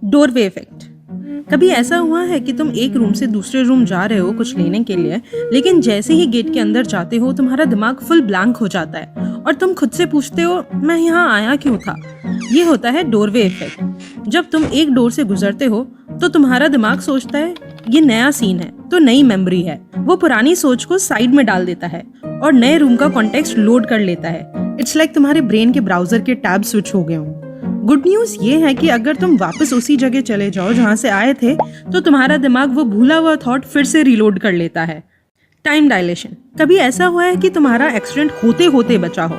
Doorway effect. कभी ऐसा हुआ है कि तुम एक रूम से दूसरे रूम जा रहे हो कुछ लेने के लिए, लेकिन जैसे ही गेट के अंदर जाते हो तुम्हारा दिमाग फुल ब्लैंक हो जाता है और तुम खुद से पूछते हो मैं यहाँ आया क्यों था। ये होता है डोरवे इफेक्ट। जब तुम एक डोर से गुजरते हो तो तुम्हारा दिमाग सोचता है ये नया सीन है तो नई मेमोरी है। वो पुरानी सोच को साइड में डाल देता है और नए रूम का कॉन्टेक्स्ट लोड कर लेता है। इट्स लाइक तुम्हारे ब्रेन के ब्राउजर के टैब स्विच हो गए हों। गुड न्यूज ये है कि अगर तुम वापस उसी जगह चले जाओ जहां से आए थे तो तुम्हारा दिमाग वो भूला हुआ थॉट फिर से रिलोड कर लेता है। Time dilation. कभी ऐसा हुआ है कि तुम्हारा एक्सीडेंट होते होते बचा हो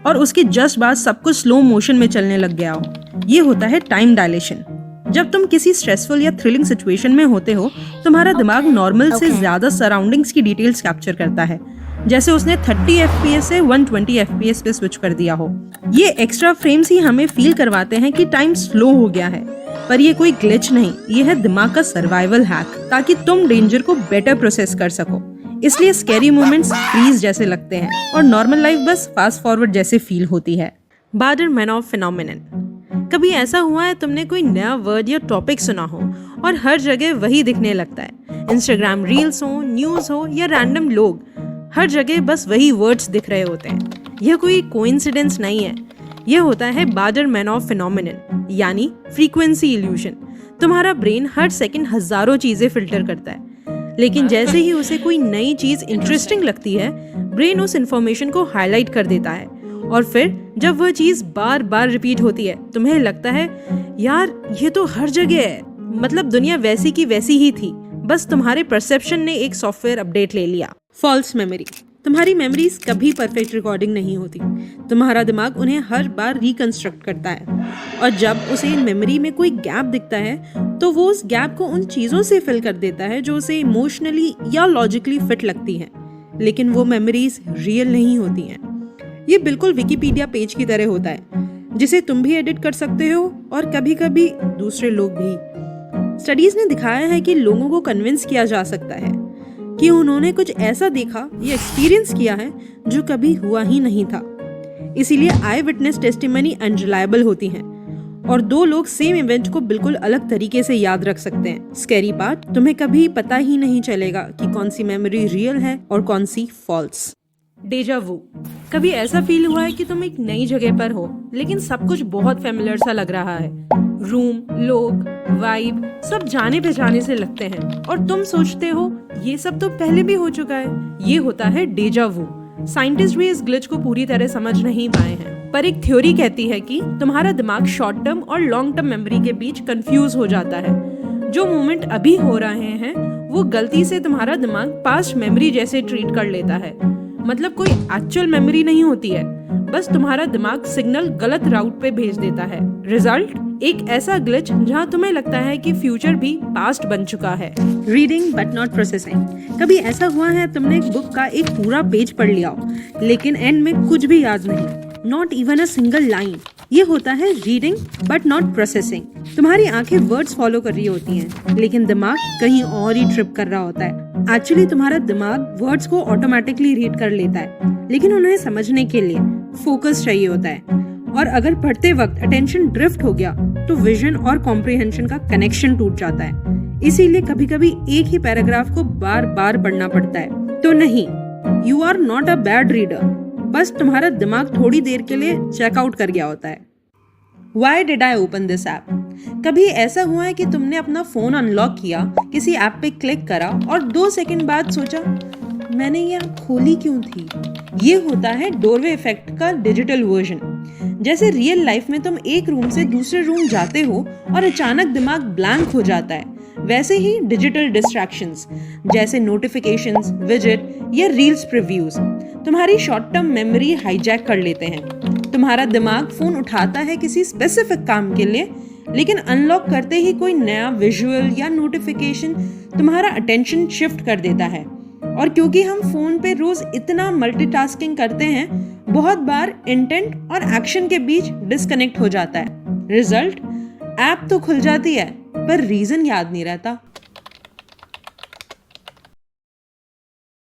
और उसके जस्ट बाद सब कुछ स्लो मोशन में चलने लग गया हो। ये होता है टाइम डायलेशन। जब तुम किसी स्ट्रेसफुल या थ्रिलिंग सिचुएशन में होते हो तुम्हारा दिमाग नॉर्मल से ज्यादा सराउंडिंग्स की डिटेल्स कैप्चर करता है, जैसे उसने 30 FPS से 120 FPS पे स्विच कर दिया हो। ये एक्स्ट्रा फ्रेम्स ही हमें फील करवाते हैं कि टाइम स्लो हो गया है, पर ये कोई ग्लिच नहीं, ये है दिमाग का सर्वाइवल हैक ताकि तुम डेंजर को बेटर प्रोसेस कर सको। इसलिए स्कैरी मोमेंट्स फ्रीज जैसे लगते हैं और नॉर्मल लाइफ बस फास्ट फॉरवर्ड जैसे फील होती है। बाडर-मैनॉफ फिनोमेनन। कभी ऐसा हुआ है तुमने कोई नया वर्ड या टॉपिक सुना हो और हर जगह वही दिखने लगता है। इंस्टाग्राम रील्स हो, न्यूज हो या रैंडम लोग, हर जगह बस वही वर्ड्स दिख रहे होते हैं। यह कोई कोइंसिडेंस नहीं है, यह होता है बाडर-मैनॉफ फिनोमेनन यानी फ्रीक्वेंसी इल्यूजन। तुम्हारा ब्रेन हर सेकंड हजारों चीजें फिल्टर करता है, लेकिन जैसे ही उसे कोई नई चीज इंटरेस्टिंग लगती है ब्रेन उस इंफॉर्मेशन को हाईलाइट कर देता है और फिर जब वह चीज बार बार रिपीट होती है तुम्हें लगता है यार ये तो हर जगह है, मतलब दुनिया वैसी की वैसी ही थी, बस तुम्हारे परसेप्शन ने एक सॉफ्टवेयर अपडेट ले लिया। False memory. तुम्हारी मेमोरीज कभी परफेक्ट रिकॉर्डिंग नहीं होती। तुम्हारा दिमाग उन्हें हर बार रिकंस्ट्रक्ट करता है और जब उसे मेमोरी में कोई गैप दिखता है तो वो उस गैप को उन चीजों से फिल कर देता है जो उसे इमोशनली या लॉजिकली फिट लगती हैं, लेकिन वो मेमोरीज रियल नहीं होती हैं। ये बिल्कुल विकिपीडिया पेज की तरह होता है जिसे तुम भी एडिट कर सकते हो और कभी कभी दूसरे लोग भी। स्टडीज ने दिखाया है कि लोगों को कन्विंस किया जा सकता है कि उन्होंने कुछ ऐसा देखा या एक्सपीरियंस किया है जो कभी हुआ ही नहीं था। इसीलिए आई विटनेस टेस्टिमनी अनरिलायबल होती हैं और दो लोग सेम इवेंट को बिल्कुल अलग तरीके से याद रख सकते हैं। स्कैरी पार्ट, तुम्हें कभी पता ही नहीं चलेगा कि कौन सी मेमोरी रियल है और कौन सी फॉल्स। डेजा वू। कभी ऐसा फील हुआ है कि तुम एक नई जगह पर हो लेकिन सब कुछ बहुत फेमिलियर सा लग रहा है। रूम, लोग, वाइब सब जाने पहचाने से लगते हैं और तुम सोचते हो ये सब तो पहले भी हो चुका है। ये होता है डेजा वू। साइंटिस्ट भी इस ग्लिच को पूरी तरह समझ नहीं पाए हैं, पर एक थ्योरी कहती है कि तुम्हारा दिमाग शॉर्ट टर्म और लॉन्ग टर्म मेमोरी के बीच कंफ्यूज हो जाता है। जो मोमेंट अभी हो रहे हैं वो गलती से तुम्हारा दिमाग पास्ट मेमोरी जैसे ट्रीट कर लेता है। मतलब कोई एक्चुअल मेमोरी नहीं होती है, बस तुम्हारा दिमाग सिग्नल गलत राउट पे भेज देता है। रिजल्ट, एक ऐसा ग्लिच जहां तुम्हें लगता है कि फ्यूचर भी पास्ट बन चुका है। Reading but not processing. कभी ऐसा हुआ है तुमने एक बुक का एक पूरा पेज पढ़ लिया हो लेकिन एंड में कुछ भी याद नहीं, not even a single line. ये होता है रीडिंग बट नॉट प्रोसेसिंग। तुम्हारी आंखें वर्ड्स फॉलो कर रही होती हैं लेकिन दिमाग कहीं और ही ट्रिप कर रहा होता है। एक्चुअली तुम्हारा दिमाग वर्ड्स को ऑटोमेटिकली रीड कर लेता है लेकिन उन्हें समझने के लिए फोकस चाहिए होता है, और अगर पढ़ते वक्त अटेंशन ड्रिफ्ट हो गया तो विजन और कॉम्प्रिहेंशन का कनेक्शन टूट जाता है। इसीलिए कभी कभी एक ही पैराग्राफ को बार बार पढ़ना पड़ता है। तो नहीं, you are not a bad reader, बस तुम्हारा दिमाग थोड़ी देर के लिए चेकआउट कर गया होता है। Why did I open this app? कभी ऐसा हुआ है कि तुमने अपना फोन अनलॉक किया, किसी ऐप पे क्लिक करा और 2 सेकंड बाद सोचा मैंने ये ऐप खोली क्यों थी। ये होता है डोरवे इफेक्ट का डिजिटल वर्जन। जैसे रियल लाइफ में तुम एक रूम से दूसरे रूम जाते हो और अचानक दिमाग ब्लैंक हो जाता है, वैसे ही डिजिटल डिस्ट्रैक्शंस जैसे नोटिफिकेशंस, विजेट या रील्स प्रीव्यूज तुम्हारी शॉर्ट टर्म मेमोरी हाईजैक कर लेते हैं। तुम्हारा दिमाग फोन उठाता है किसी स्पेसिफिक काम के लिए, लेकिन अनलॉक करते ही कोई नया विजुअल या नोटिफिकेशन तुम्हारा अटेंशन शिफ्ट कर देता है। और क्योंकि हम फोन पे रोज इतना मल्टीटास्किंग करते हैं, बहुत बार इंटेंट और एक्शन के बीच डिस्कनेक्ट हो जाता है। रिजल्ट, ऐप तो खुल जाती है पर रीजन याद नहीं रहता।